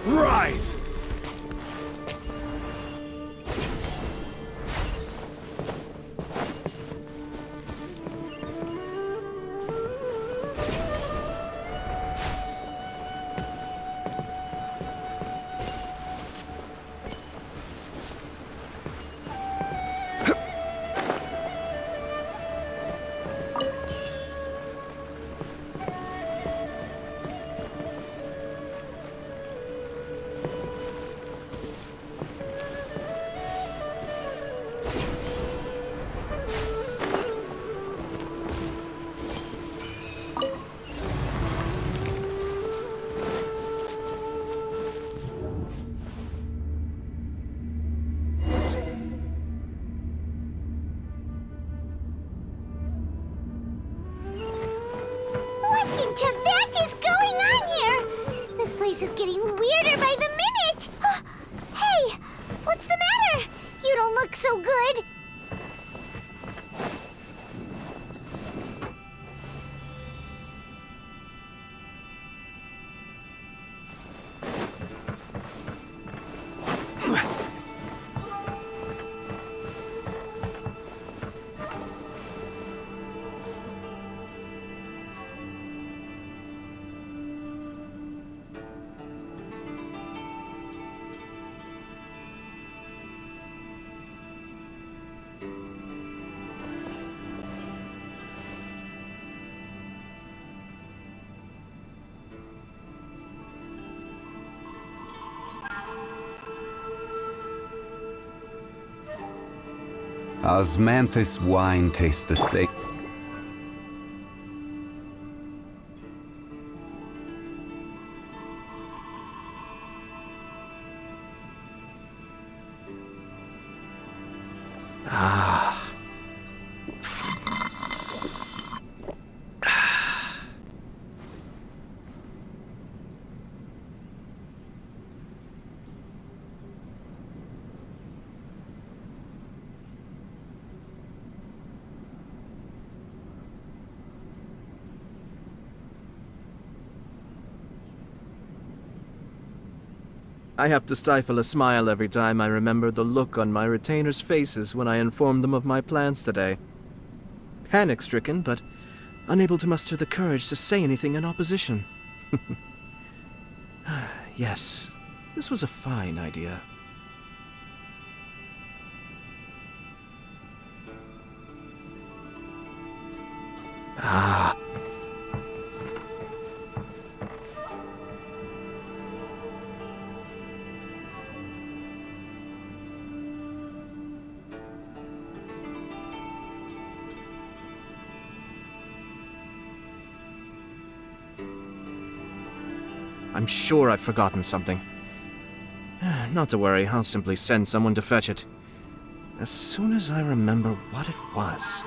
Rise! What in Tibet is going on here? This place is getting weirder by the minute! Hey, what's the matter? You don't look so good. Osmanthus wine tastes the same. I have to stifle a smile every time I remember the look on my retainers' faces when I informed them of my plans today. Panic-stricken, but unable to muster the courage to say anything in opposition. Yes, this was a fine idea. I'm sure I've forgotten something. Not to worry, I'll simply send someone to fetch it. As soon as I remember what it was.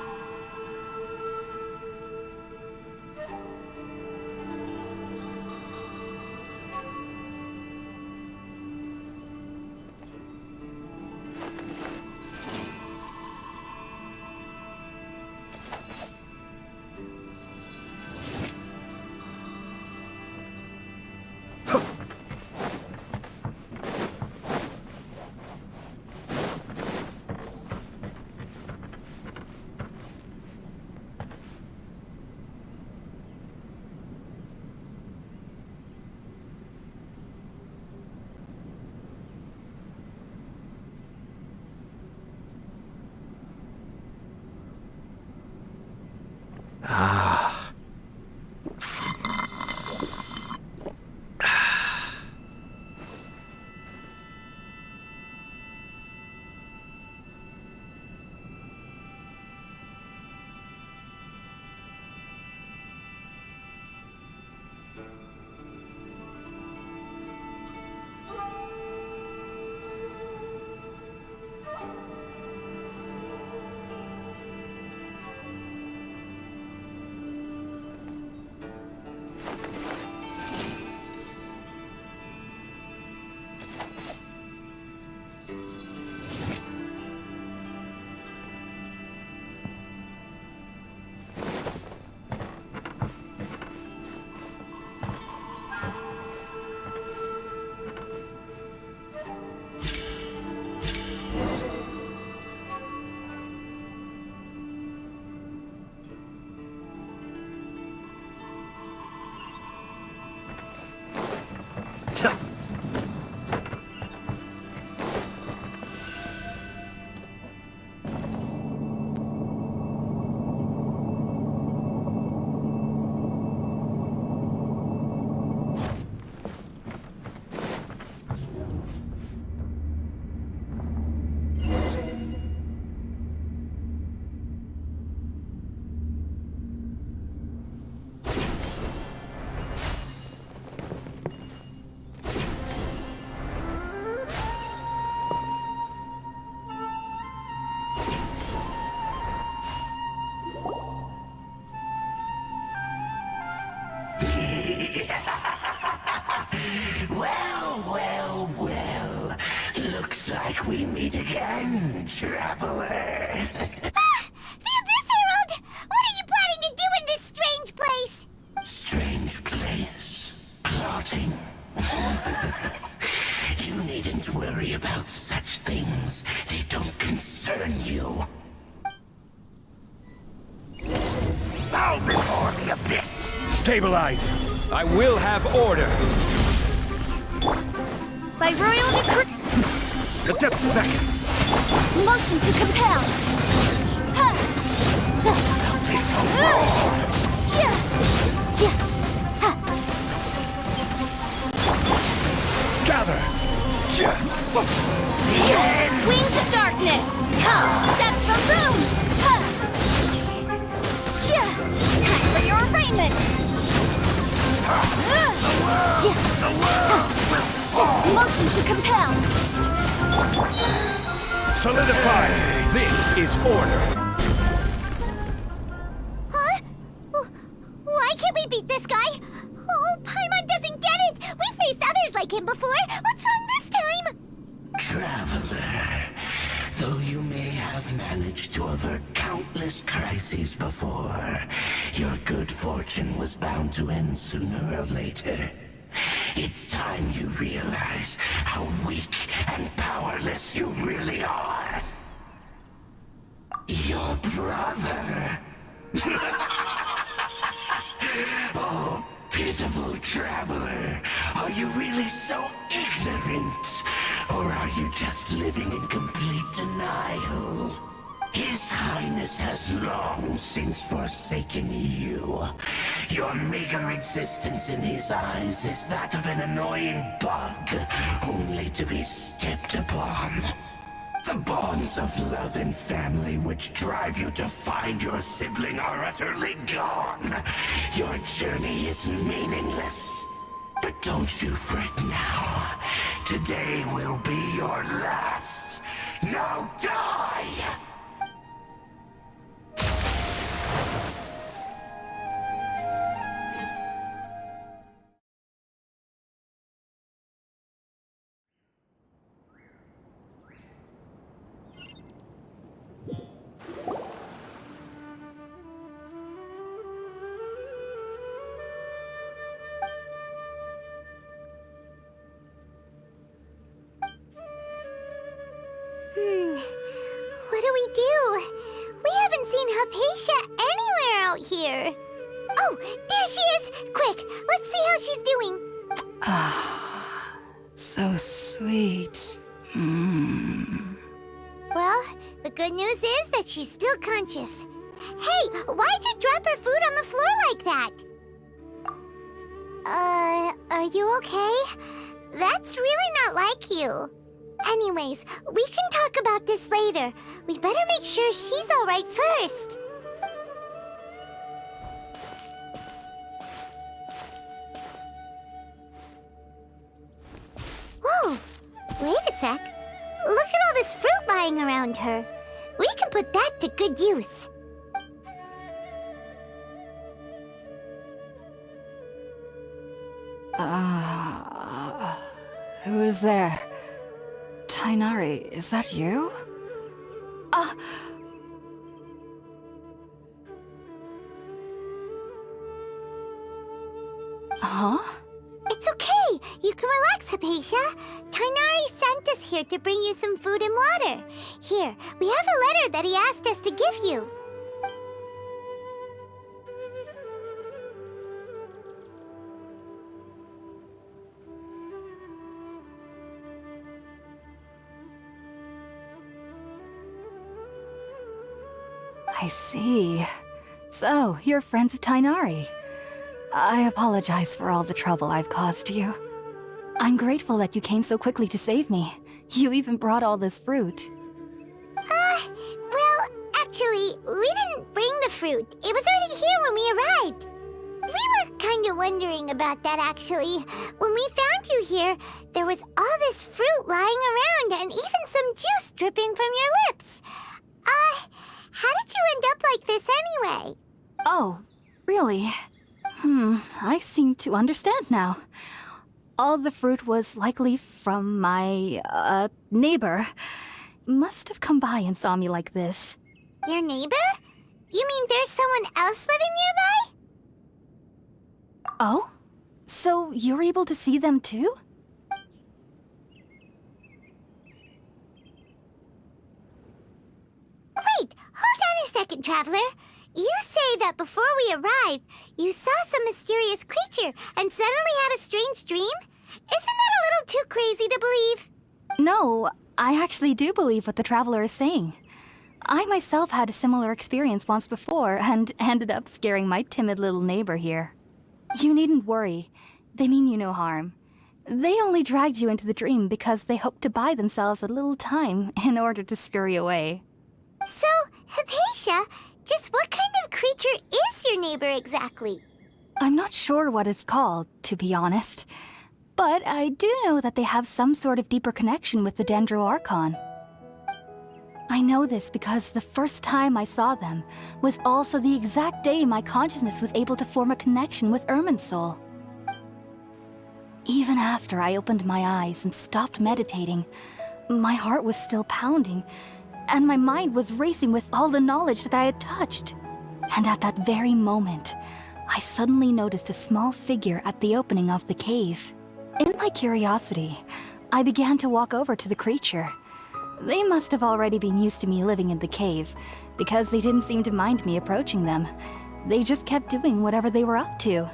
we meet again, traveler. The Abyss Herald! What are you planning to do in this strange place? Strange place. Plotting. You needn't worry about such things. They don't concern you. Bow before the Abyss! Stabilize! I will have order! By royal decree... The depths beckon! Motion to compel! Ha! Da! Cha! Ja! Ha! Gather! Da! Ja! Wings of darkness! Come! Step from boom! Ha! Ja! Time for your arraignment! Ja! Motion to compel! Solidify! This is order! Huh? Why can't we beat this guy? Oh, Paimon doesn't get it! We faced others like him before! What's wrong this time? Traveler, though you may have managed to avert countless crises before, your good fortune was bound to end sooner or later. It's time you realize how weak and powerless you really are. Your brother. Oh, pitiful traveler. Are you really so ignorant? Or are you just living in complete denial? His Highness has long since forsaken you. Your meager existence in his eyes is that of an annoying bug, only to be stepped upon. The bonds of love and family which drive you to find your sibling are utterly gone. Your journey is meaningless. But don't you fret now. Today will be your last. Now die! What do we do? We haven't seen Hypatia anywhere out here. Oh, there she is! Quick, let's see how she's doing. So sweet. Well, the good news is that she's still conscious. Hey, why'd you drop her food on the floor like that? Are you okay? That's really not like you. Anyways, we can talk about this later. We better make sure she's all right first. Whoa, wait a sec. Look at all this fruit lying around her. We can put that to good use. Who is there? Tainari, is that you? Huh? It's okay. You can relax, Hypatia. Tainari sent us here to bring you some food and water. Here, we have a letter that he asked us to give you. I see. So, you're friends of Tainari. I apologize for all the trouble I've caused you. I'm grateful that you came so quickly to save me. You even brought all this fruit. Well, actually, we didn't bring the fruit. It was already here when we arrived. We were kind of wondering about that, actually. When we found you here, there was all this fruit lying around and even some juice dripping from your lips. How did you end up like this anyway? Oh, really? I seem to understand now. all the fruit was likely from my, neighbor. Must have come by and saw me like this. Your neighbor? You mean there's someone else living nearby? Oh? So you're able to see them too? Wait, hold on a second, Traveler. You say that before we arrived, you saw some mysterious creature and suddenly had a strange dream? Isn't that a little too crazy to believe? No, I actually do believe what the Traveler is saying. I myself had a similar experience once before and ended up scaring my timid little neighbor here. You needn't worry. They mean you no harm. They only dragged you into the dream because they hoped to buy themselves a little time in order to scurry away. So, Hypatia, just what kind of creature is your neighbor exactly? I'm not sure what it's called, to be honest. But I do know that they have some sort of deeper connection with the Dendro Archon. I know this because the first time I saw them was also the exact day my consciousness was able to form a connection with Irminsul. Even after I opened my eyes and stopped meditating, my heart was still pounding, and my mind was racing with all the knowledge that I had touched. And at that very moment, I suddenly noticed a small figure at the opening of the cave. In my curiosity, I began to walk over to the creature. They must have already been used to me living in the cave, because they didn't seem to mind me approaching them. They just kept doing whatever they were up to.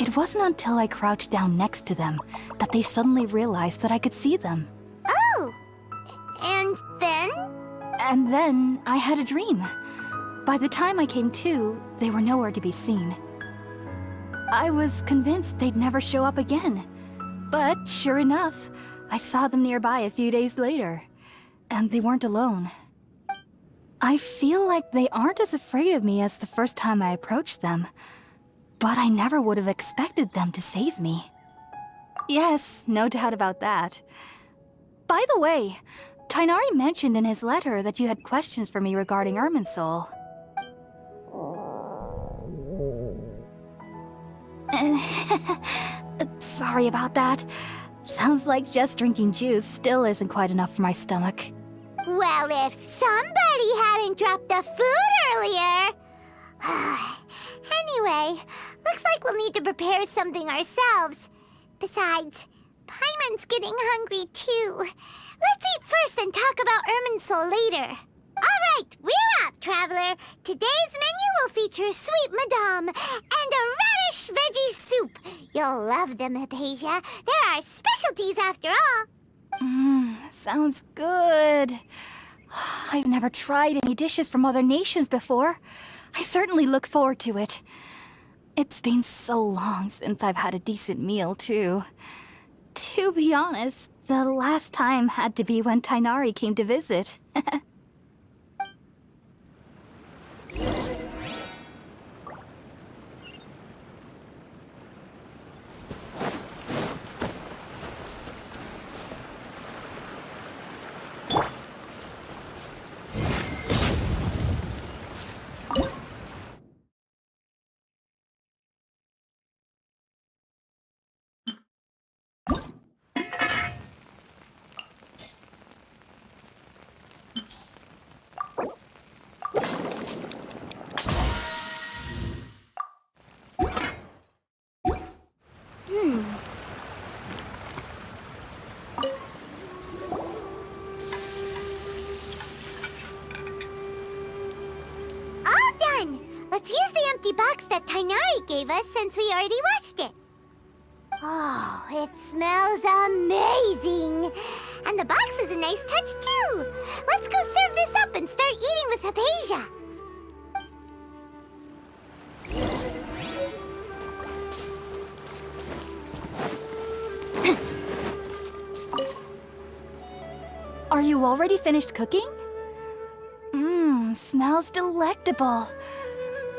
It wasn't until I crouched down next to them that they suddenly realized that I could see them. Oh! And then? And then I had a dream. By the time I came to, they were nowhere to be seen. I was convinced they'd never show up again. But sure enough, I saw them nearby a few days later. And they weren't alone. I feel like they aren't as afraid of me as the first time I approached them. But I never would have expected them to save me. Yes, no doubt about that. By the way, Tighnari mentioned in his letter that you had questions for me regarding Irminsul. Sorry about that. Sounds like just drinking juice still isn't quite enough for my stomach. Well, if somebody hadn't dropped the food earlier... Anyway, looks like we'll need to prepare something ourselves. Besides, Paimon's getting hungry too. Let's eat first and talk about Irminsul later. All right, we're up, Traveler. Today's menu will feature sweet madame and a radish veggie soup. You'll love them, Hypatia. They're our specialties after all. Sounds good. I've never tried any dishes from other nations before. I certainly look forward to it. It's been so long since I've had a decent meal, too. To be honest, the last time had to be when Tighnari came to visit. All done! Let's use the empty box that Tighnari gave us since we already washed it. Oh, it smells amazing! And the box is a nice touch, too! Let's go serve this up and start eating with Hypatia! Are you already finished cooking? Smells delectable.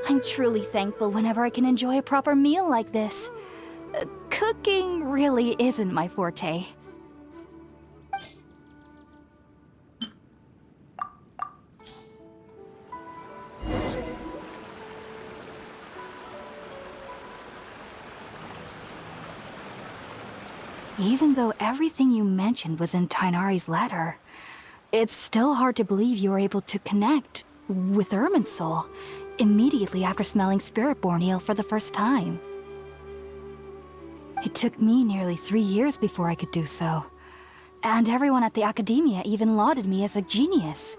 I'm truly thankful whenever I can enjoy a proper meal like this. Cooking really isn't my forte. Even though everything you mentioned was in Tainari's letter, it's still hard to believe you were able to connect with Irminsul immediately after smelling Spiritborn Ale for the first time. It took me nearly 3 years before I could do so. And everyone at the Academia even lauded me as a genius.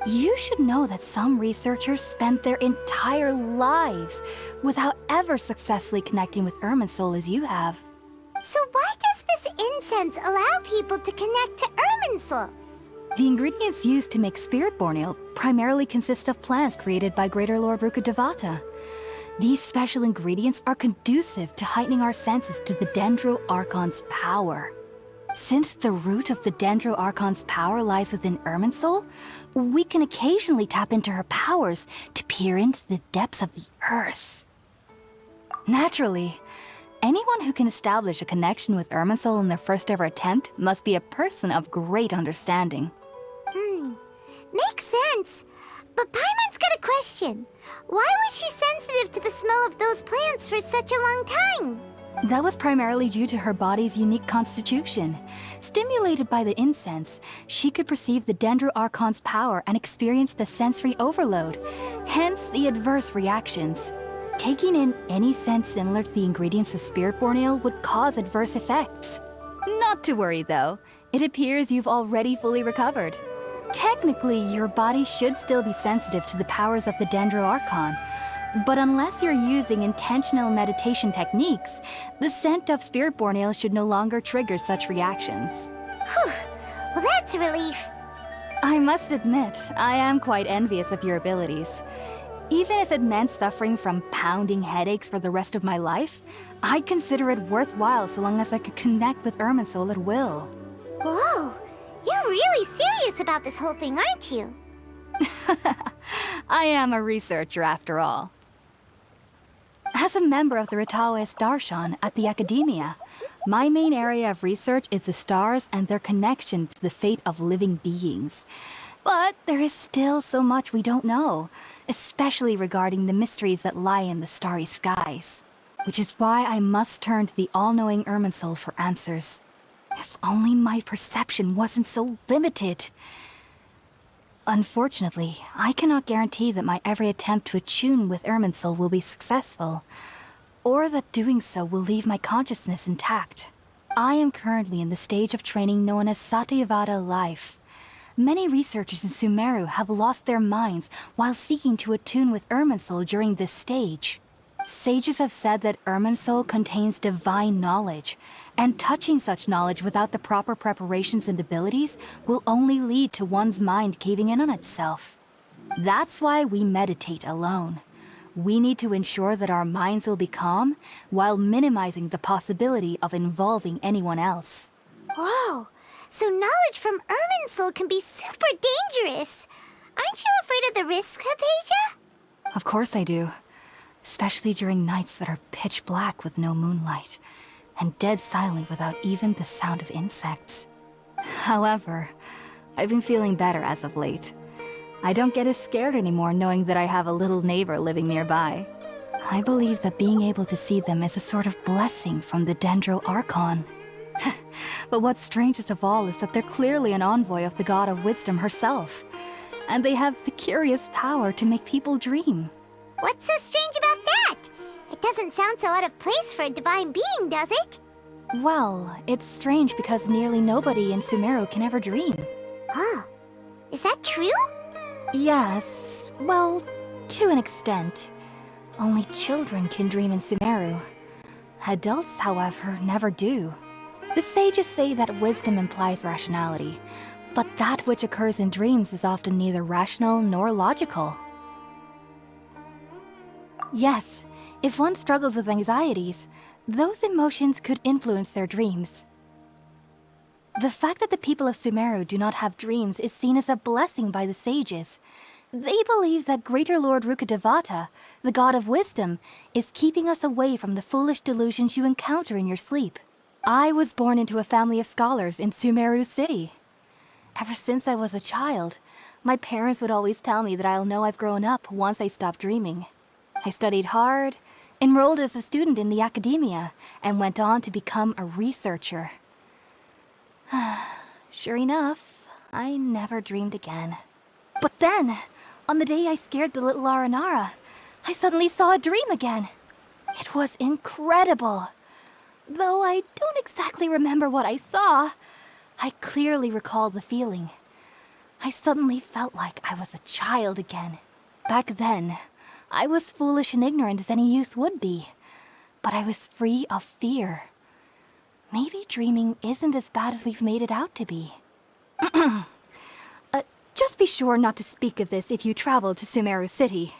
You should know that some researchers spent their entire lives without ever successfully connecting with Irminsul as you have. So why does this incense allow people to connect to Irminsul? The ingredients used to make Spiritborn Ale primarily consist of plants created by Greater Lord Rukkhadevata. These special ingredients are conducive to heightening our senses to the Dendro Archon's power. Since the root of the Dendro Archon's power lies within Irminsul, we can occasionally tap into her powers to peer into the depths of the earth. Naturally, anyone who can establish a connection with Irminsul in their first ever attempt must be a person of great understanding. Makes sense. But Paimon's got a question. Why was she sensitive to the smell of those plants for such a long time? That was primarily due to her body's unique constitution. Stimulated by the incense, she could perceive the Dendro Archon's power and experience the sensory overload, hence the adverse reactions. Taking in any scent similar to the ingredients of Spiritborn Ale would cause adverse effects. Not to worry though, it appears you've already fully recovered. Technically, your body should still be sensitive to the powers of the Dendro Archon, but unless you're using intentional meditation techniques, the scent of Spiritborn Ale should no longer trigger such reactions. Whew. Well, that's a relief. I must admit, I am quite envious of your abilities. Even if it meant suffering from pounding headaches for the rest of my life, I'd consider it worthwhile so long as I could connect with Irminsul at will. Whoa, you're really serious about this whole thing, aren't you? I am a researcher after all. As a member of the Ritaoist Archon at the Academia, my main area of research is the stars and their connection to the fate of living beings. But there is still so much we don't know, especially regarding the mysteries that lie in the starry skies. Which is why I must turn to the all-knowing Irminsul for answers. If only my perception wasn't so limited. Unfortunately, I cannot guarantee that my every attempt to attune with Irminsul will be successful, or that doing so will leave my consciousness intact. I am currently in the stage of training known as Satyavada life. Many researchers in Sumeru have lost their minds while seeking to attune with Irminsul during this stage. Sages have said that Irminsul contains divine knowledge, and touching such knowledge without the proper preparations and abilities will only lead to one's mind caving in on itself. That's why we meditate alone. We need to ensure that our minds will be calm while minimizing the possibility of involving anyone else. Whoa, so knowledge from Irminsul can be super dangerous. Aren't you afraid of the risks, Hypatia? Of course I do. Especially during nights that are pitch black with no moonlight, and dead silent without even the sound of insects. However, I've been feeling better as of late. I don't get as scared anymore knowing that I have a little neighbor living nearby. I believe that being able to see them is a sort of blessing from the Dendro Archon. But what's strangest of all is that they're clearly an envoy of the God of Wisdom herself, and they have the curious power to make people dream. What's so strange about that? It doesn't sound so out of place for a divine being, does it? Well, it's strange because nearly nobody in Sumeru can ever dream. Huh. Is that true? Yes, well, to an extent. Only children can dream in Sumeru. Adults, however, never do. The sages say that wisdom implies rationality, but that which occurs in dreams is often neither rational nor logical. Yes, if one struggles with anxieties, those emotions could influence their dreams. The fact that the people of Sumeru do not have dreams is seen as a blessing by the sages. They believe that Greater Lord Rukkhadevata, the God of Wisdom, is keeping us away from the foolish delusions you encounter in your sleep. I was born into a family of scholars in Sumeru City. Ever since I was a child, my parents would always tell me that I'll know I've grown up once I stop dreaming. I studied hard, enrolled as a student in the Academia, and went on to become a researcher. Sure enough, I never dreamed again. But then, on the day I scared the little Aranara, I suddenly saw a dream again. It was incredible. Though I don't exactly remember what I saw, I clearly recall the feeling. I suddenly felt like I was a child again. Back then, I was foolish and ignorant as any youth would be, but I was free of fear. Maybe dreaming isn't as bad as we've made it out to be. Just be sure not to speak of this if you travel to Sumeru City.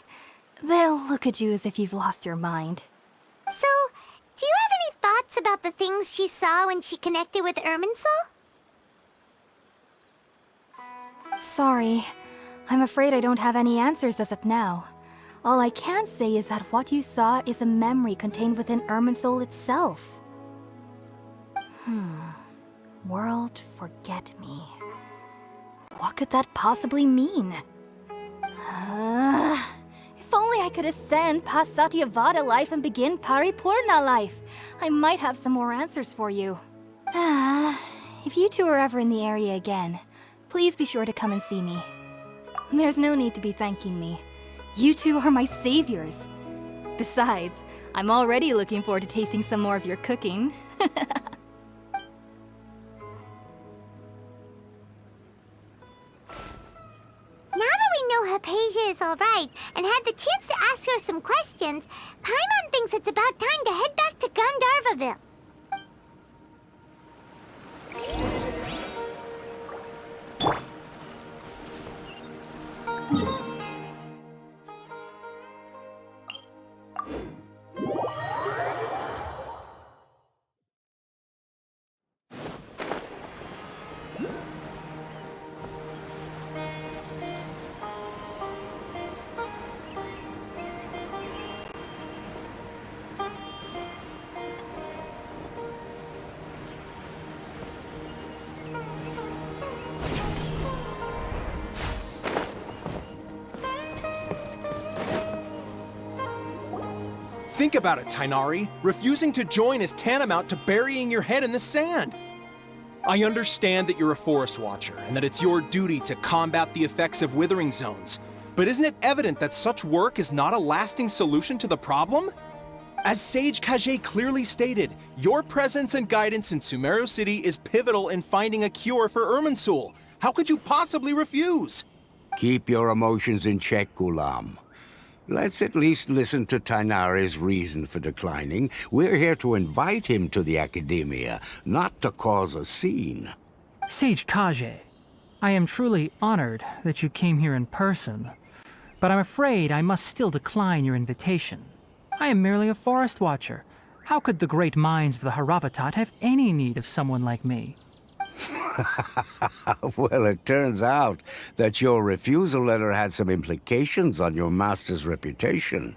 They'll look at you as if you've lost your mind. So, do you have any thoughts about the things she saw when she connected with Irminsul? Sorry. I'm afraid I don't have any answers as of now. All I can say is that what you saw is a memory contained within Irminsul itself. World Forget Me. What could that possibly mean? If only I could ascend past Satyavada life and begin Paripurna life. I might have some more answers for you. If you two are ever in the area again, please be sure to come and see me. There's no need to be thanking me. You two are my saviors. Besides, I'm already looking forward to tasting some more of your cooking. Now that we know Hypatia is alright and had the chance to ask her some questions, Paimon thinks it's about time to head back to Gandharvaville. Think about it, Tainari. Refusing to join is tantamount to burying your head in the sand. I understand that you're a forest watcher and that it's your duty to combat the effects of withering zones. But isn't it evident that such work is not a lasting solution to the problem? As Sage Kage clearly stated, your presence and guidance in Sumeru City is pivotal in finding a cure for Irminsul. How could you possibly refuse? Keep your emotions in check, Gulam. Let's at least listen to Tainari's reason for declining. We're here to invite him to the Academia, not to cause a scene. Sage Kage, I am truly honored that you came here in person, but I'm afraid I must still decline your invitation. I am merely a forest watcher. How could the great minds of the Haravatat have any need of someone like me? Well, it turns out that your refusal letter had some implications on your master's reputation.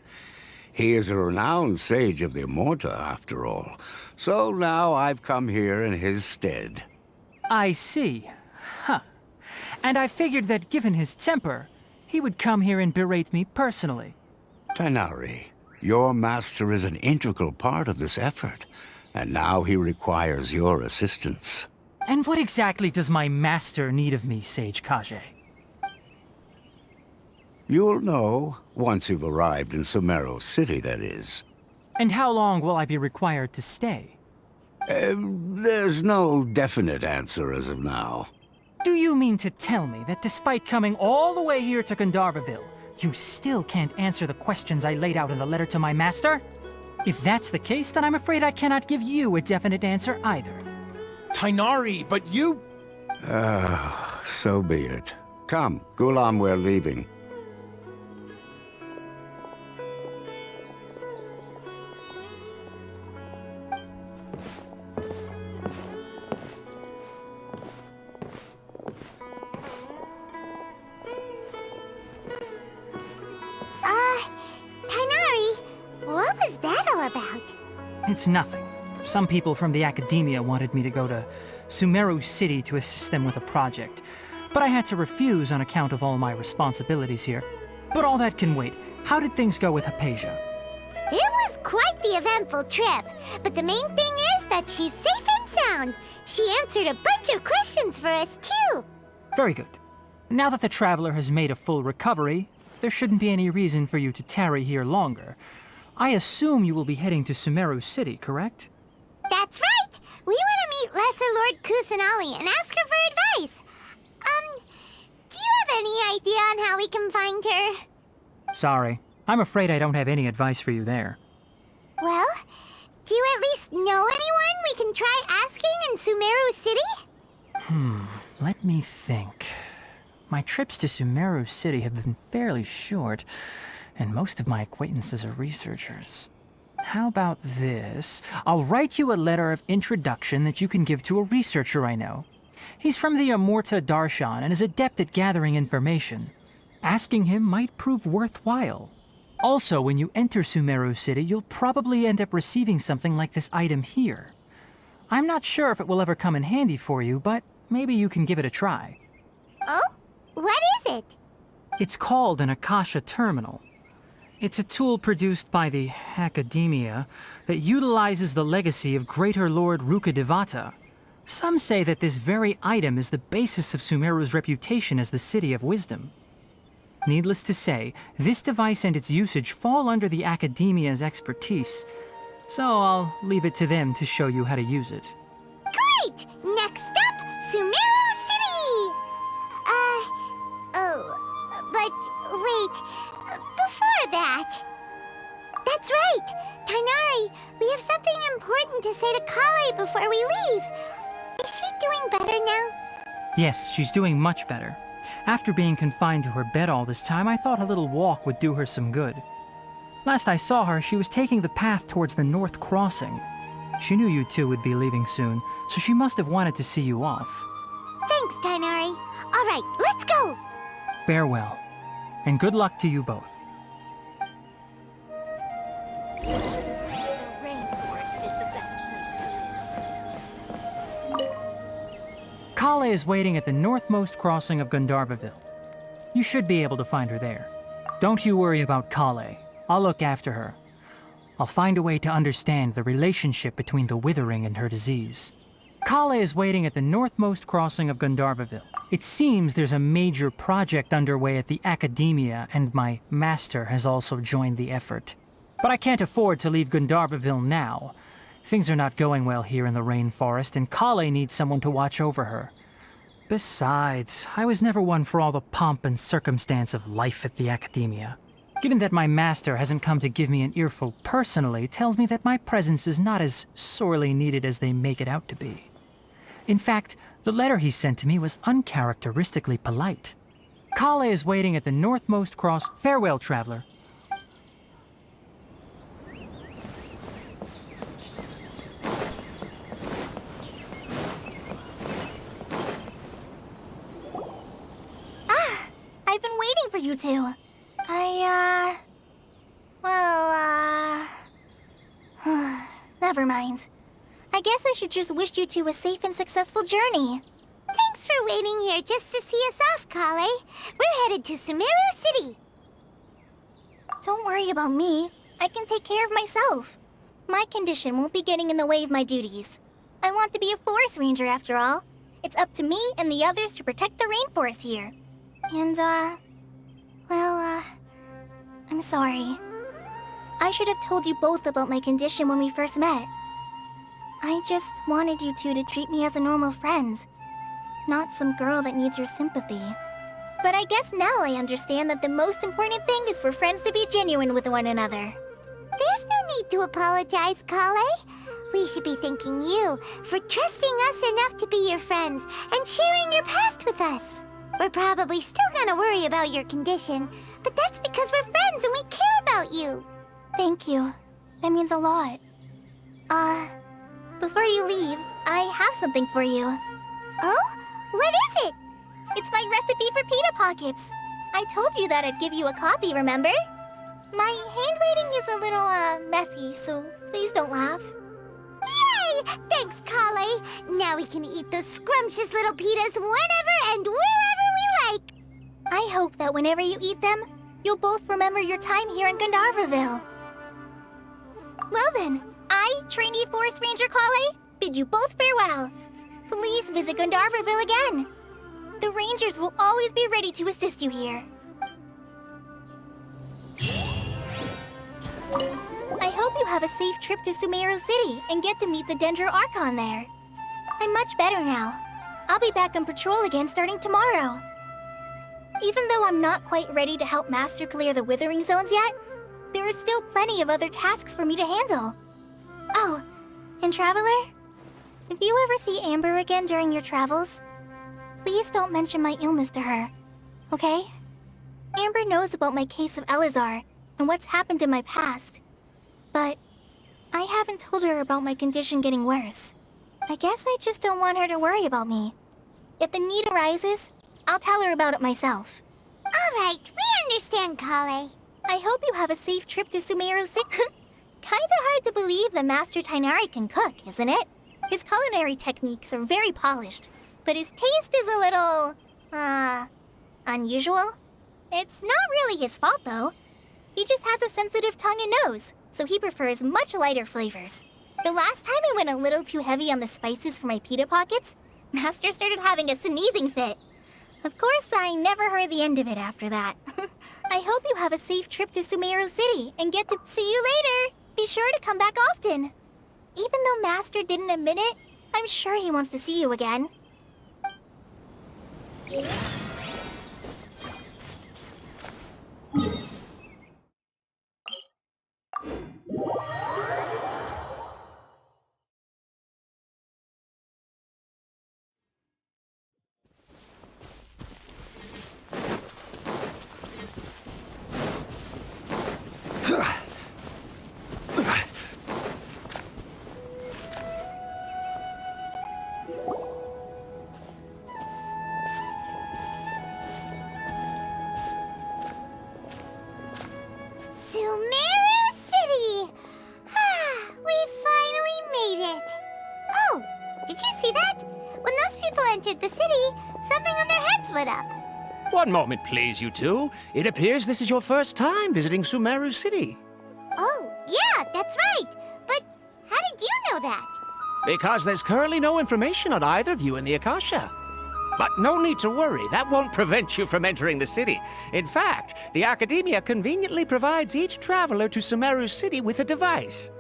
He is a renowned sage of the Immorta, after all. So now I've come here in his stead. I see. Huh. And I figured that given his temper, he would come here and berate me personally. Tainari, your master is an integral part of this effort, and now he requires your assistance. And what exactly does my master need of me, Sage Kage? You'll know, once you've arrived in Sumeru City, that is. And how long will I be required to stay? There's no definite answer as of now. Do you mean to tell me that despite coming all the way here to Gandharvaville, you still can't answer the questions I laid out in the letter to my master? If that's the case, then I'm afraid I cannot give you a definite answer either. Tainari, but you... So be it. Come, Gulam, we're leaving. Tainari, what was that all about? It's nothing. Some people from the Academia wanted me to go to Sumeru City to assist them with a project, but I had to refuse on account of all my responsibilities here. But all that can wait. How did things go with Hypatia? It was quite the eventful trip, but the main thing is that she's safe and sound. She answered a bunch of questions for us, too. Very good. Now that the traveler has made a full recovery, there shouldn't be any reason for you to tarry here longer. I assume you will be heading to Sumeru City, correct? That's right. We want to meet Lesser Lord Kusanali and ask her for advice. Do you have any idea on how we can find her? Sorry. I'm afraid I don't have any advice for you there. Well, do you at least know anyone we can try asking in Sumeru City? Let me think. My trips to Sumeru City have been fairly short, and most of my acquaintances are researchers. How about this? I'll write you a letter of introduction that you can give to a researcher I know. He's from the Amorta Darshan and is adept at gathering information. Asking him might prove worthwhile. Also, when you enter Sumeru City, you'll probably end up receiving something like this item here. I'm not sure if it will ever come in handy for you, but maybe you can give it a try. Oh? What is it? It's called an Akasha Terminal. It's a tool produced by the Academia that utilizes the legacy of Greater Lord Rukkhadevata. Some say that this very item is the basis of Sumeru's reputation as the City of Wisdom. Needless to say, this device and its usage fall under the Academia's expertise, so I'll leave it to them to show you how to use it. Great! Next up, Sumeru City! But wait, before that... That's right! Tainari, we have something important to say to Kale before we leave. Is she doing better now? Yes, she's doing much better. After being confined to her bed all this time, I thought a little walk would do her some good. Last I saw her, she was taking the path towards the North Crossing. She knew you two would be leaving soon, so she must have wanted to see you off. Thanks, Tainari. All right, let's go! Farewell, and good luck to you both. The rainforest is the best place to live. Kale is waiting at the northmost crossing of Gandharvaville. You should be able to find her there. Don't you worry about Kale. I'll look after her. I'll find a way to understand the relationship between the withering and her disease. Kale is waiting at the northmost crossing of Gandharvaville. It seems there's a major project underway at the Academia, and my master has also joined the effort. But I can't afford to leave Gandharvaville now. Things are not going well here in the rainforest, and Kale needs someone to watch over her. Besides, I was never one for all the pomp and circumstance of life at the Academia. Given that my master hasn't come to give me an earful personally, tells me that my presence is not as sorely needed as they make it out to be. In fact, the letter he sent to me was uncharacteristically polite. Kale is waiting at the northmost cross. Farewell, traveler. I've been waiting for you two. Never mind. I guess I should just wish you two a safe and successful journey. Thanks for waiting here just to see us off, Kale. We're headed to Sumeru City. Don't worry about me. I can take care of myself. My condition won't be getting in the way of my duties. I want to be a forest ranger after all. It's up to me and the others to protect the rainforest here. And, I'm sorry. I should have told you both about my condition when we first met. I just wanted you two to treat me as a normal friend, not some girl that needs your sympathy. But I guess now I understand that the most important thing is for friends to be genuine with one another. There's no need to apologize, Kale. We should be thanking you for trusting us enough to be your friends and sharing your past with us. We're probably still gonna worry about your condition, but that's because we're friends and we care about you. Thank you. That means a lot. Before you leave, I have something for you. Oh? What is it? It's my recipe for pita pockets. I told you that I'd give you a copy, remember? My handwriting is a little, messy, so please don't laugh. Yay! Thanks, Kale. Now we can eat those scrumptious little pitas whenever and wherever we like. I hope that whenever you eat them, you'll both remember your time here in Gandharvaville. Well then, I, trainee Forest Ranger Kale, bid you both farewell. Please visit Gandharvaville again. The Rangers will always be ready to assist you here. I hope you have a safe trip to Sumeru City and get to meet the Dendro Archon there. I'm much better now. I'll be back on patrol again starting tomorrow. Even though I'm not quite ready to help Master clear the Withering Zones yet, there is still plenty of other tasks for me to handle. Oh, and Traveler, if you ever see Amber again during your travels, please don't mention my illness to her, okay? Amber knows about my case of Elazar and what's happened in my past, but I haven't told her about my condition getting worse. I guess I just don't want her to worry about me. If the need arises, I'll tell her about it myself. All right, we understand, Kale. I hope you have a safe trip to Sumeru City. Kinda hard to believe that Master Tighnari can cook, isn't it? His culinary techniques are very polished, but his taste is a little, unusual. It's not really his fault, though. He just has a sensitive tongue and nose, so he prefers much lighter flavors. The last time I went a little too heavy on the spices for my pita pockets, Master started having a sneezing fit. Of course, I never heard the end of it after that. I hope you have a safe trip to Sumeru City and get to see you later. Be sure to come back often. Even though Master didn't admit it, I'm sure he wants to see you again. Sumeru City! We finally made it! Oh, did you see that? When those people entered the city, something on their heads lit up. One moment, please, you two. It appears this is your first time visiting Sumeru City. Oh, yeah, that's right. But how did you know that? Because there's currently no information on either of you in the Akasha. But no need to worry, that won't prevent you from entering the city. In fact, the Academia conveniently provides each traveler to Sumeru City with a device.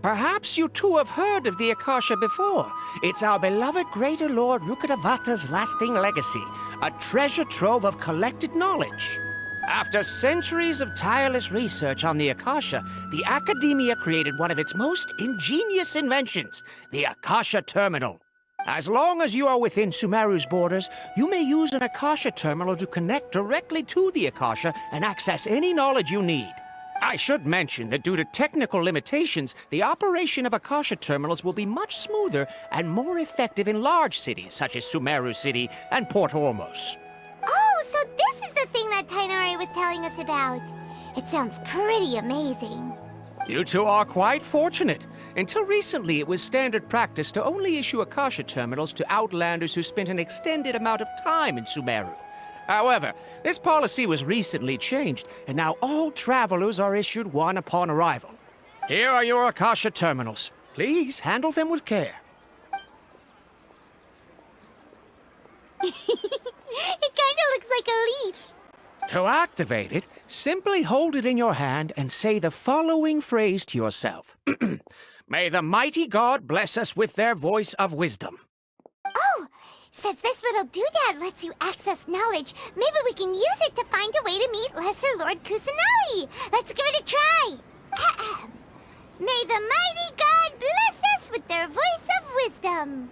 Perhaps you two have heard of the Akasha before. It's our beloved Greater Lord Rukkhadevata's lasting legacy, a treasure trove of collected knowledge. After centuries of tireless research on the Akasha, the Academia created one of its most ingenious inventions, the Akasha Terminal. As long as you are within Sumeru's borders, you may use an Akasha terminal to connect directly to the Akasha and access any knowledge you need. I should mention that due to technical limitations, the operation of Akasha terminals will be much smoother and more effective in large cities such as Sumeru City and Port Ormos. Oh, so this is the thing that Tighnari was telling us about. It sounds pretty amazing. You two are quite fortunate. Until recently, it was standard practice to only issue Akasha terminals to outlanders who spent an extended amount of time in Sumeru. However, this policy was recently changed, and now all travelers are issued one upon arrival. Here are your Akasha terminals. Please handle them with care. It kinda looks like a leaf. To activate it, simply hold it in your hand and say the following phrase to yourself. May the mighty God bless us with their voice of wisdom. Oh, since this little doodad lets you access knowledge, maybe we can use it to find a way to meet Lesser Lord Kusanali. Let's give it a try. Ahem. May the mighty God bless us with their voice of wisdom.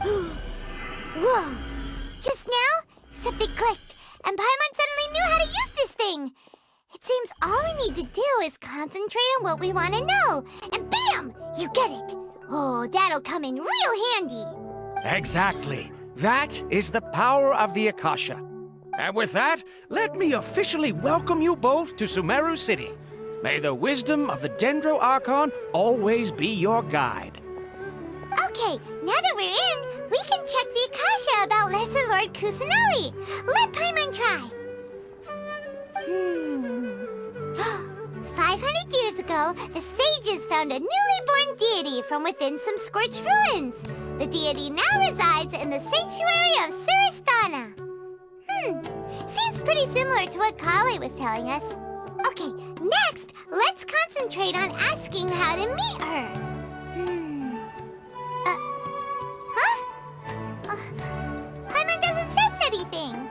Whoa! Just now, something clicked, and Paimon suddenly knew how to use this thing. It seems all we need to do is concentrate on what we want to know, and bam! You get it. Oh, that'll come in real handy. Exactly. That is the power of the Akasha. And with that, let me officially welcome you both to Sumeru City. May the wisdom of the Dendro Archon always be your guide. Okay, now that we're in, we can check the Akasha about Lesser Lord Kusanali. Let Paimon try. 100 years ago, the sages found a newly born deity from within some scorched ruins. The deity now resides in the sanctuary of Surasthana. Seems pretty similar to what Kali was telling us. Okay, next, let's concentrate on asking how to meet her. Paimon doesn't sense anything.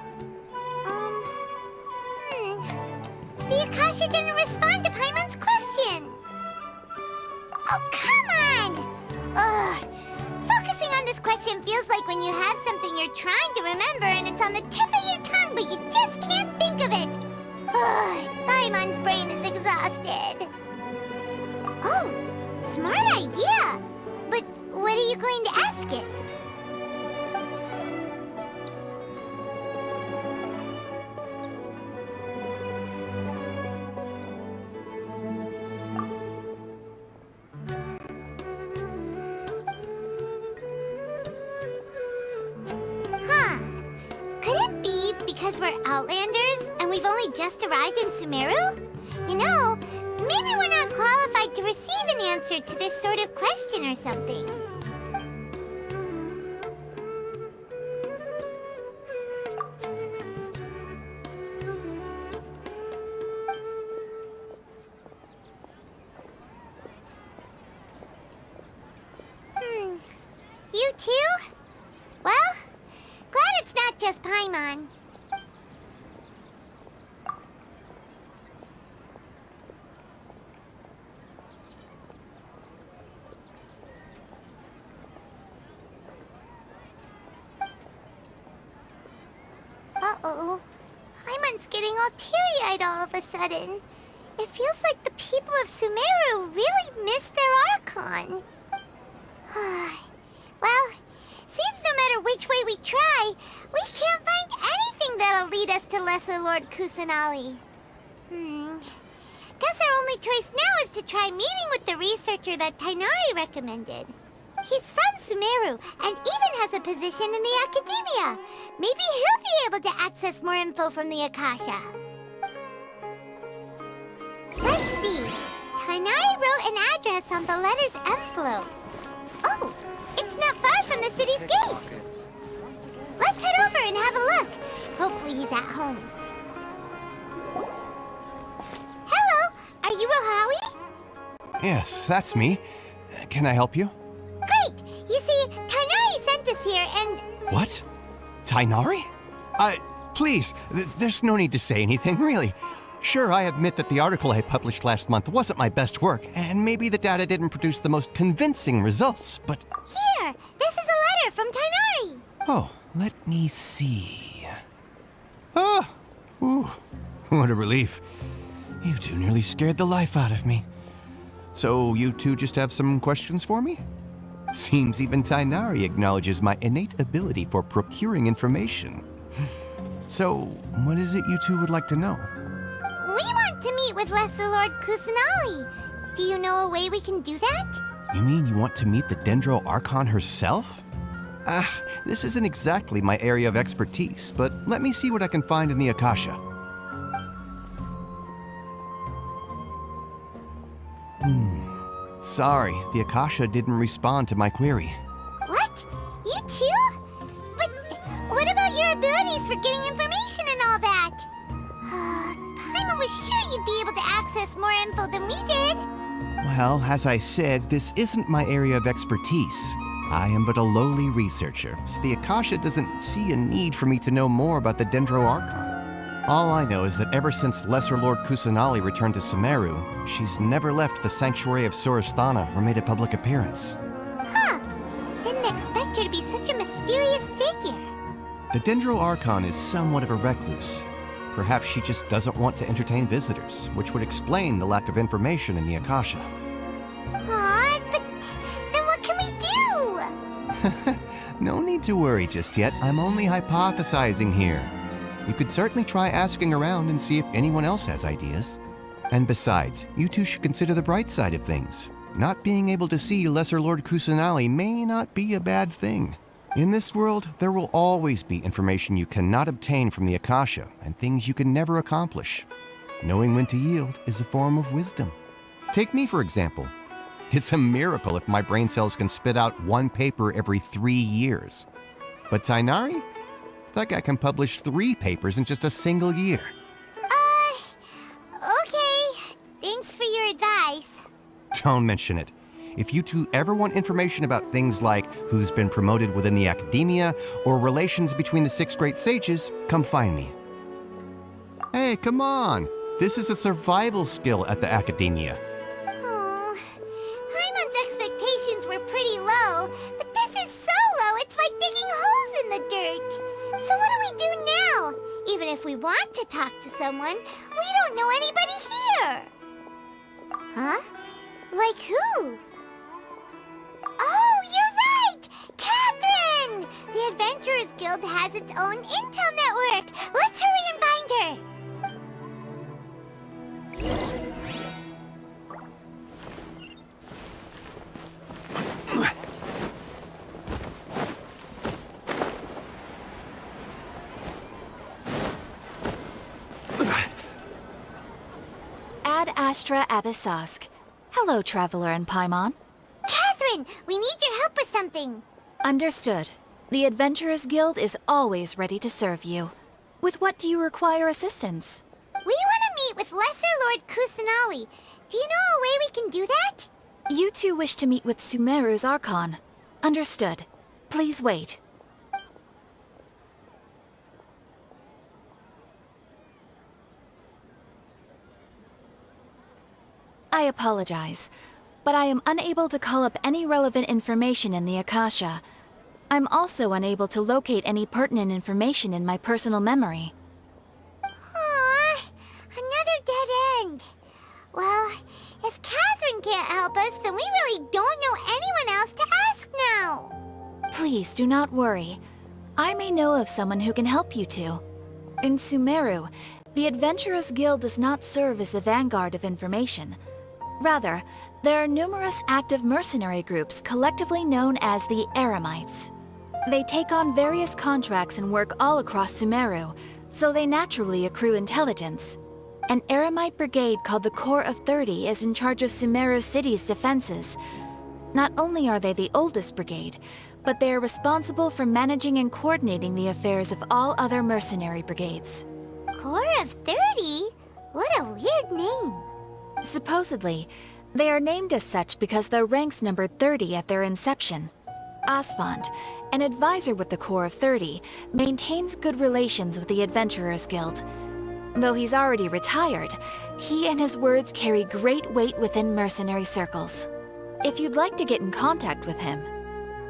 The Akasha didn't respond to Paimon's question. Oh, come on! Ugh. Focusing on this question feels like when you have something you're trying to remember and it's on the tip of your tongue, but you just can't think of it. Ugh. Paimon's brain is exhausted. Oh, smart idea. But what are you going to ask it? Because we're Outlanders and we've only just arrived in Sumeru? You know, maybe we're not qualified to receive an answer to this sort of question or something. You too? Well, glad it's not just Paimon. Uh-oh. Paimon's getting all teary-eyed all of a sudden. It feels like the people of Sumeru really miss their Archon. Well, seems no matter which way we try, we can't find anything that'll lead us to Lesser Lord Kusanali. Guess our only choice now is to try meeting with the researcher that Tighnari recommended. He's from Sumeru and even has a position in the Academia. Maybe he'll be able to access more info from the Akasha. Let's see. Tighnari wrote an address on the letter's envelope. Oh, it's not far from the city's gate. Let's head over and have a look. Hopefully he's at home. Hello, are you Rohawi? Yes, that's me. Can I help you? Great! You see, Tighnari sent us here and... What? Tighnari? Please, there's no need to say anything, really. Sure, I admit that the article I published last month wasn't my best work, and maybe the data didn't produce the most convincing results, but... Here! This is a letter from Tighnari! Oh, let me see... Oh! Ooh, what a relief. You two nearly scared the life out of me. So, you two just have some questions for me? Seems even Tighnari acknowledges my innate ability for procuring information. So, what is it you two would like to know? We want to meet with Lesser Lord Kusanali. Do you know a way we can do that? You mean you want to meet the Dendro Archon herself? This isn't exactly my area of expertise, but let me see what I can find in the Akasha. Sorry, the Akasha didn't respond to my query. What? You too? But what about your abilities for getting information and all that? Paimon was sure you'd be able to access more info than we did. Well, as I said, this isn't my area of expertise. I am but a lowly researcher, so the Akasha doesn't see a need for me to know more about the Dendro Archon. All I know is that ever since Lesser Lord Kusanali returned to Sumeru, she's never left the sanctuary of Surasthana or made a public appearance. Didn't expect her to be such a mysterious figure. The Dendro Archon is somewhat of a recluse. Perhaps she just doesn't want to entertain visitors, which would explain the lack of information in the Akasha. But then what can we do? No need to worry just yet. I'm only hypothesizing here. You could certainly try asking around and see if anyone else has ideas. And besides, you two should consider the bright side of things. Not being able to see Lesser Lord Kusanali may not be a bad thing. In this world, there will always be information you cannot obtain from the Akasha and things you can never accomplish. Knowing when to yield is a form of wisdom. Take me, for example. It's a miracle if my brain cells can spit out one paper every 3 years. But Tainari? That guy can publish 3 papers in just a single year. Okay. Thanks for your advice. Don't mention it. If you two ever want information about things like who's been promoted within the academia or relations between the 6 great sages, come find me. Hey, come on. This is a survival skill at the academia. Oh, Paimon's expectations were pretty low, but this is so low it's like digging holes in the dirt. So what do we do now? Even if we want to talk to someone, we don't know anybody here. Huh? Like who? Oh, you're right! Catherine! The Adventurers Guild has its own intel network. Let's hurry and find her. Ad Astra Abyssosk. Hello, Traveler and Paimon. Catherine, we need your help with something. Understood. The Adventurers Guild is always ready to serve you. With what do you require assistance? We want to meet with Lesser Lord Kusanali. Do you know a way we can do that? You two wish to meet with Sumeru's Archon. Understood. Please wait. I apologize, but I am unable to call up any relevant information in the Akasha. I'm also unable to locate any pertinent information in my personal memory. Aww, another dead end. Well, if Catherine can't help us, then we really don't know anyone else to ask now. Please do not worry. I may know of someone who can help you two. In Sumeru, the Adventurers Guild does not serve as the vanguard of information. Rather, there are numerous active mercenary groups collectively known as the Eremites. They take on various contracts and work all across Sumeru, so they naturally accrue intelligence. An Eremite brigade called the Corps of 30 is in charge of Sumeru City's defenses. Not only are they the oldest brigade, but they are responsible for managing and coordinating the affairs of all other mercenary brigades. Corps of 30? What a weird name. Supposedly, they are named as such because their ranks numbered 30 at their inception. Asfand, an advisor with the Corps of 30, maintains good relations with the Adventurers Guild. Though he's already retired, he and his words carry great weight within mercenary circles. If you'd like to get in contact with him,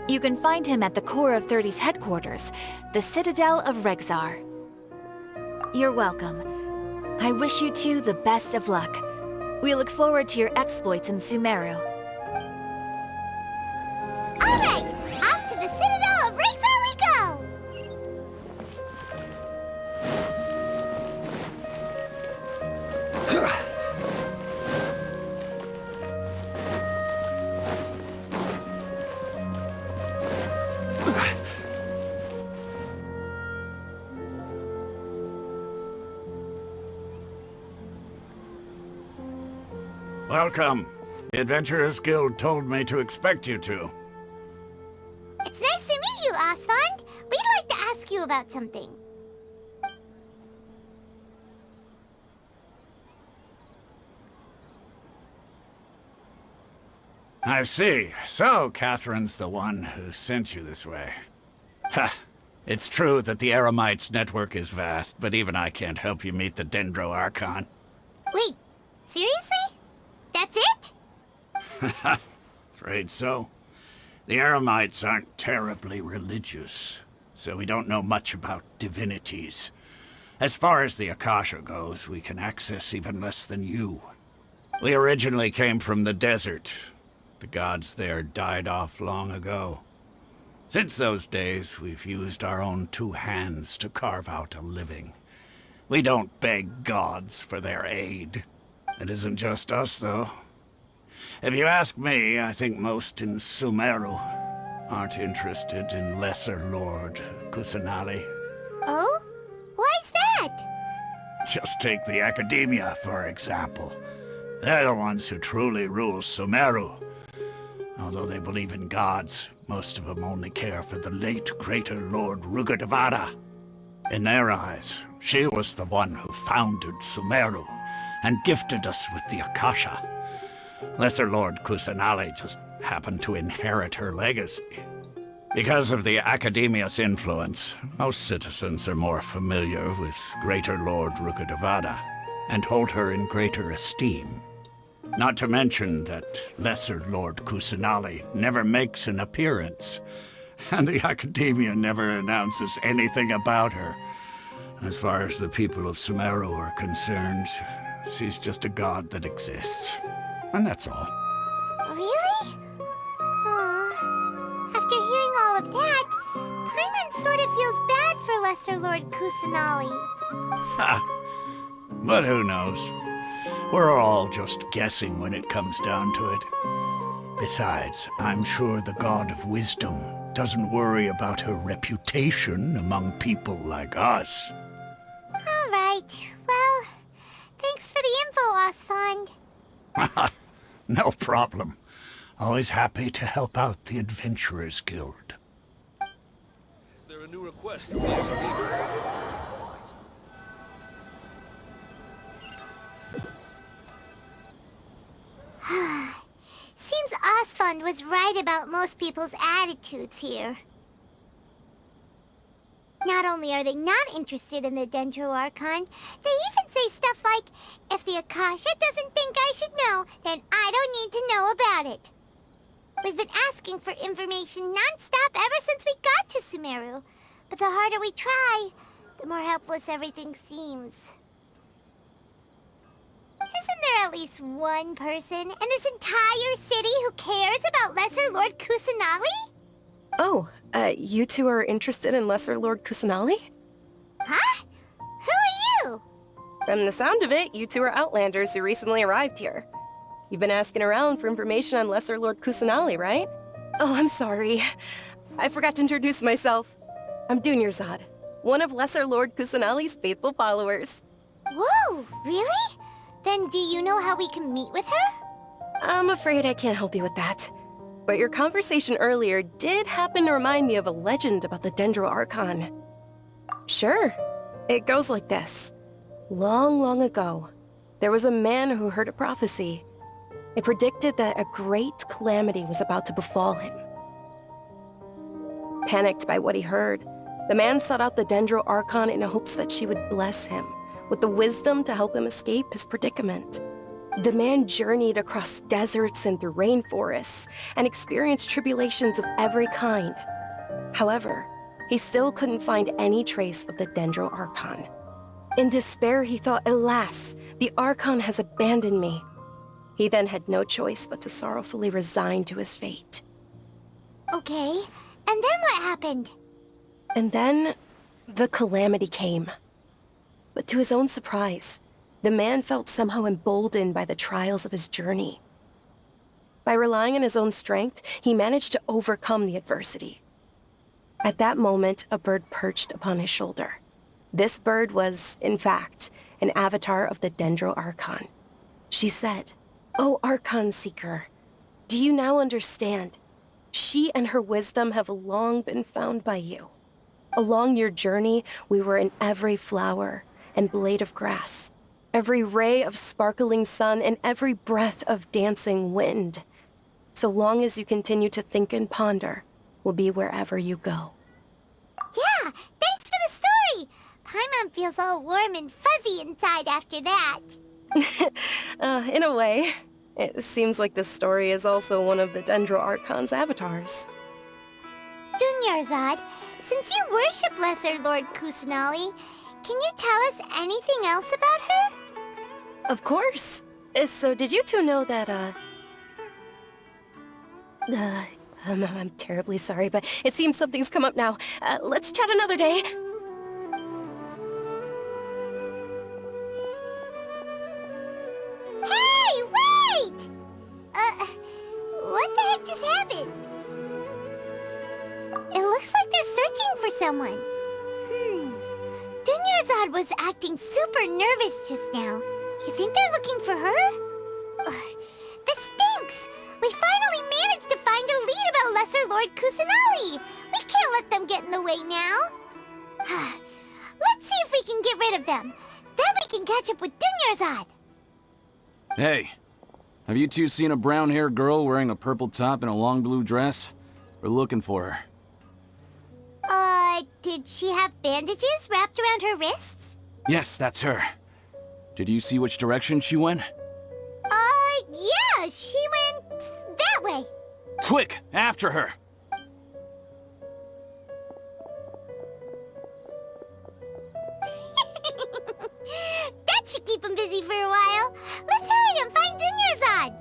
you can find him at the Corps of 30's headquarters, the Citadel of Rexar. You're welcome. I wish you two the best of luck. We look forward to your exploits in Sumeru. All right, off to the Citadel of Rexar we go! Welcome. The Adventurers Guild told me to expect you two. It's nice to meet you, Asfand. We'd like to ask you about something. I see. So, Catherine's the one who sent you this way. Ha! It's true that the Eremites' network is vast, but even I can't help you meet the Dendro Archon. Wait, seriously? That's it? Afraid so. The Eremites aren't terribly religious, so we don't know much about divinities. As far as the Akasha goes, we can access even less than you. We originally came from the desert. The gods there died off long ago. Since those days, we've used our own 2 hands to carve out a living. We don't beg gods for their aid. It isn't just us, though. If you ask me, I think most in Sumeru aren't interested in Lesser Lord Kusanali. Oh? Why's that? Just take the Academia, for example. They're the ones who truly rule Sumeru. Although they believe in gods, most of them only care for the late greater Lord Rugurdevada. In their eyes, she was the one who founded Sumeru and gifted us with the Akasha. Lesser Lord Kusanali just happened to inherit her legacy. Because of the Academia's influence, most citizens are more familiar with Greater Lord Rugurdevada and hold her in greater esteem. Not to mention that Lesser Lord Kusanali never makes an appearance, and the Academia never announces anything about her. As far as the people of Sumeru are concerned, she's just a god that exists. And that's all. Really? Aw. After hearing all of that, Paimon sort of feels bad for Lesser Lord Kusanali. Ha! But who knows? We're all just guessing when it comes down to it. Besides, I'm sure the God of Wisdom doesn't worry about her reputation among people like us. All right. Well, thanks for the info, Osfond. No problem. Always happy to help out the Adventurers Guild. Is there a new request from the Academia? Seems Osfond was right about most people's attitudes here. Not only are they not interested in the Dendro Archon, they even say stuff like, if the Akasha doesn't think I should know, then I don't need to know about it. We've been asking for information non-stop ever since we got to Sumeru. But the harder we try, the more helpless everything seems. Isn't there at least one person in this entire city who cares about Lesser Lord Kusanali? Oh, you two are interested in Lesser Lord Kusanali? Huh? Who are you? From the sound of it, you two are Outlanders who recently arrived here. You've been asking around for information on Lesser Lord Kusanali, right? Oh, I'm sorry. I forgot to introduce myself. I'm Dunyarzad, one of Lesser Lord Kusanali's faithful followers. Whoa, really? Then do you know how we can meet with her? I'm afraid I can't help you with that. But your conversation earlier did happen to remind me of a legend about the Dendro Archon. Sure. It goes like this. Long, long ago, there was a man who heard a prophecy. It predicted that a great calamity was about to befall him. Panicked by what he heard, the man sought out the Dendro Archon in hopes that she would bless him with the wisdom to help him escape his predicament. The man journeyed across deserts and through rainforests and experienced tribulations of every kind. However, he still couldn't find any trace of the Dendro Archon. In despair, he thought, alas, the Archon has abandoned me. He then had no choice but to sorrowfully resign to his fate. Okay, and then what happened? And then, the calamity came. But to his own surprise, the man felt somehow emboldened by the trials of his journey. By relying on his own strength, he managed to overcome the adversity. At that moment, a bird perched upon his shoulder. This bird was, in fact, an avatar of the Dendro Archon. She said, "O Archon Seeker, do you now understand? She and her wisdom have long been found by you. Along your journey, we were in every flower and blade of grass, every ray of sparkling sun, and every breath of dancing wind. So long as you continue to think and ponder, we'll be wherever you go." Yeah, thanks for the story! Paimon feels all warm and fuzzy inside after that. In a way. It seems like this story is also one of the Dendro Archon's avatars. Dunyarzad, since you worship Lesser Lord Kusanali, can you tell us anything else about her? Of course. So did you two know that, I'm terribly sorry, but it seems something's come up now. Let's chat another day. Hey, wait! What the heck just happened? It looks like they're searching for someone. Dunyarzad was acting super nervous just now. You think they're looking for her? Lord Kusanali. We can't let them get in the way now. Let's see if we can get rid of them. Then we can catch up with Dunyarzad. Hey, have you two seen a brown-haired girl wearing a purple top and a long blue dress? We're looking for her. Did she have bandages wrapped around her wrists? Yes, that's her. Did you see which direction she went? Yeah, she went that way. Quick, after her! That should keep him busy for a while. Let's hurry and find Dunyarzad.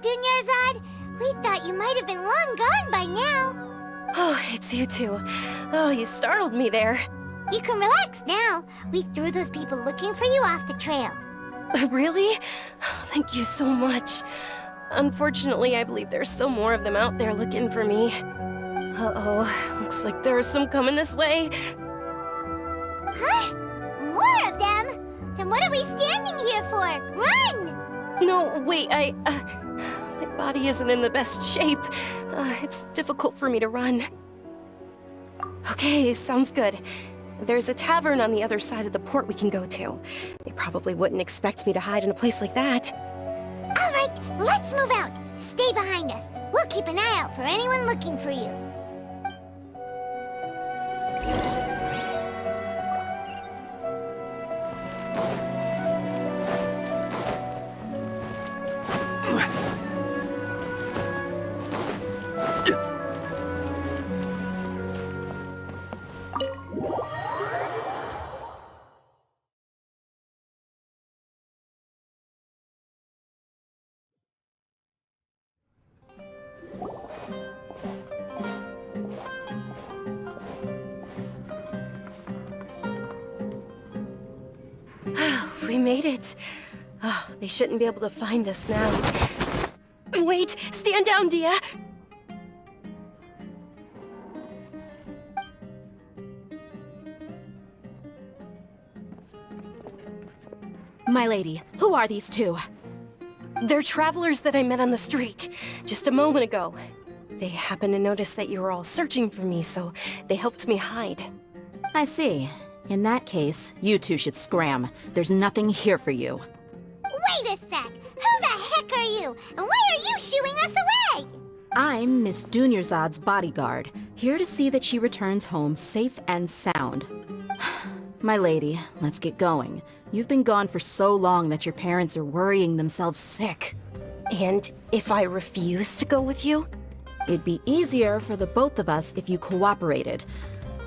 Dunyarzad, we thought you might have been long gone by now. Oh, it's you two. Oh, you startled me there. You can relax now. We threw those people looking for you off the trail. Really? Thank you so much. Unfortunately, I believe there's still more of them out there looking for me. Uh-oh, looks like there's some coming this way. Huh? More of them? Then what are we standing here for? Run! No, wait, my body isn't in the best shape. It's difficult for me to run. Okay, sounds good. There's a tavern on the other side of the port we can go to. They probably wouldn't expect me to hide in a place like that. All right, let's move out. Stay behind us. We'll keep an eye out for anyone looking for you. We made it. Oh, they shouldn't be able to find us now. Wait! Stand down, Dia! My lady, who are these two? They're travelers that I met on the street just a moment ago. They happened to notice that you were all searching for me, so they helped me hide. I see. In that case, you two should scram. There's nothing here for you. Wait a sec! Who the heck are you? And why are you shooing us away? I'm Miss Dunyarzad's bodyguard, here to see that she returns home safe and sound. My lady, let's get going. You've been gone for so long that your parents are worrying themselves sick. And if I refuse to go with you? It'd be easier for the both of us if you cooperated.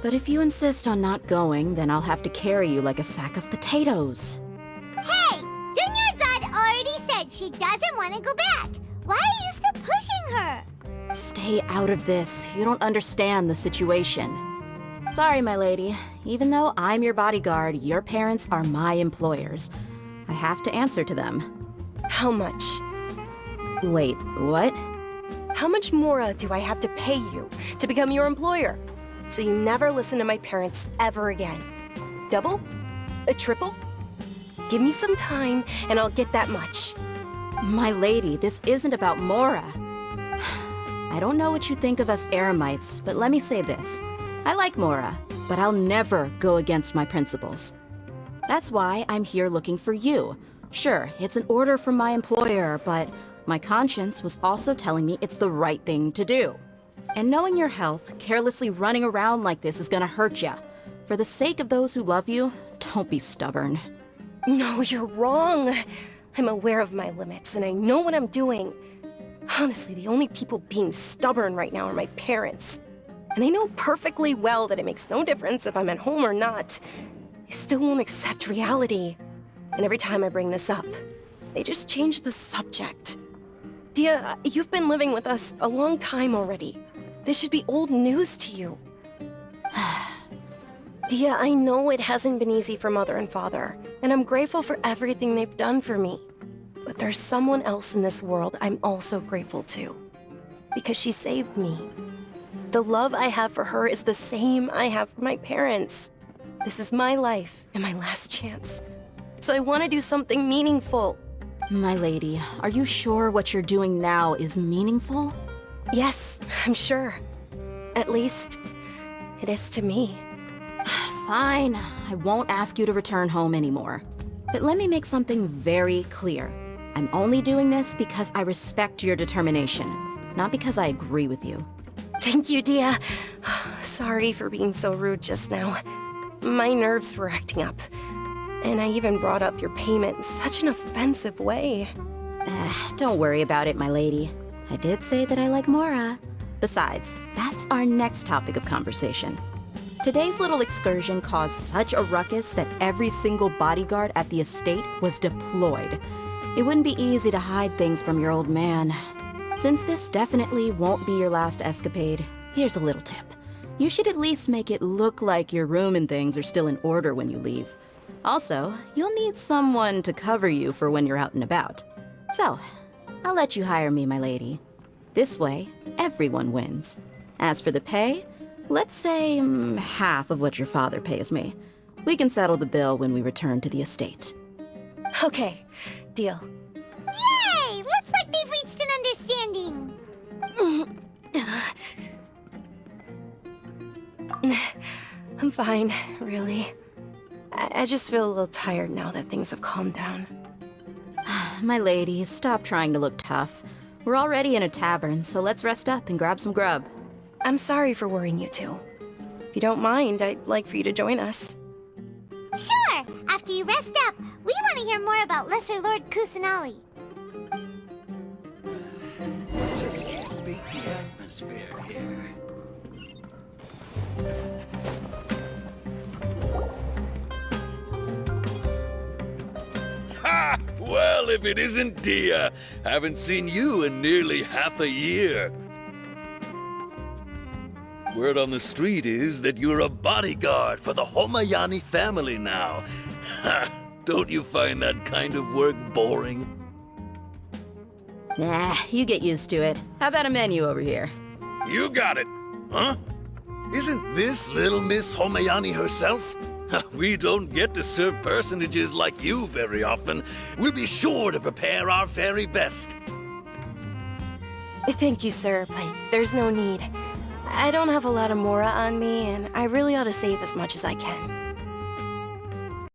But if you insist on not going, then I'll have to carry you like a sack of potatoes. Hey! Dunyarzad already said she doesn't want to go back. Why are you still pushing her? Stay out of this. You don't understand the situation. Sorry, my lady. Even though I'm your bodyguard, your parents are my employers. I have to answer to them. How much? Wait, what? How much more do I have to pay you to become your employer? So you never listen to my parents ever again. Double? A triple? Give me some time and I'll get that much. My lady, this isn't about Mora. I don't know what you think of us Eremites, but let me say this. I like Mora, but I'll never go against my principles. That's why I'm here looking for you. Sure, it's an order from my employer, but my conscience was also telling me it's the right thing to do. And knowing your health, carelessly running around like this is gonna hurt ya. For the sake of those who love you, don't be stubborn. No, you're wrong. I'm aware of my limits, and I know what I'm doing. Honestly, the only people being stubborn right now are my parents. And they know perfectly well that it makes no difference if I'm at home or not. They still won't accept reality. And every time I bring this up, they just change the subject. Dia, you've been living with us a long time already. This should be old news to you. Dia, I know it hasn't been easy for Mother and Father, and I'm grateful for everything they've done for me. But there's someone else in this world I'm also grateful to. Because she saved me. The love I have for her is the same I have for my parents. This is my life and my last chance. So I want to do something meaningful. My lady, are you sure what you're doing now is meaningful? Yes, I'm sure. At least, it is to me. Fine, I won't ask you to return home anymore. But let me make something very clear. I'm only doing this because I respect your determination, not because I agree with you. Thank you, Dia. Sorry for being so rude just now. My nerves were acting up. And I even brought up your payment in such an offensive way. Don't worry about it, my lady. I did say that I like Mora. Besides, that's our next topic of conversation. Today's little excursion caused such a ruckus that every single bodyguard at the estate was deployed. It wouldn't be easy to hide things from your old man. Since this definitely won't be your last escapade, here's a little tip. You should at least make it look like your room and things are still in order when you leave. Also, you'll need someone to cover you for when you're out and about. So, I'll let you hire me, my lady. This way, everyone wins. As for the pay, let's say half of what your father pays me. We can settle the bill when we return to the estate. Okay, deal. Yay! Looks like they've reached an understanding. I'm fine, really. I just feel a little tired now that things have calmed down. My lady, stop trying to look tough. We're already in a tavern, so let's rest up and grab some grub. I'm sorry for worrying you two. If you don't mind, I'd like for you to join us. Sure! After you rest up, we want to hear more about Lesser Lord Kusanali. Just can't beat the atmosphere here. Ha! Well, if it isn't Dia. Haven't seen you in nearly half a year. Word on the street is that you're a bodyguard for the Homayani family now. Ha! Don't you find that kind of work boring? Nah, you get used to it. How about a menu over here? You got it. Huh? Isn't this little Miss Homayani herself? We don't get to serve personages like you very often. We'll be sure to prepare our very best. Thank you, sir, but there's no need. I don't have a lot of Mora on me, and I really ought to save as much as I can.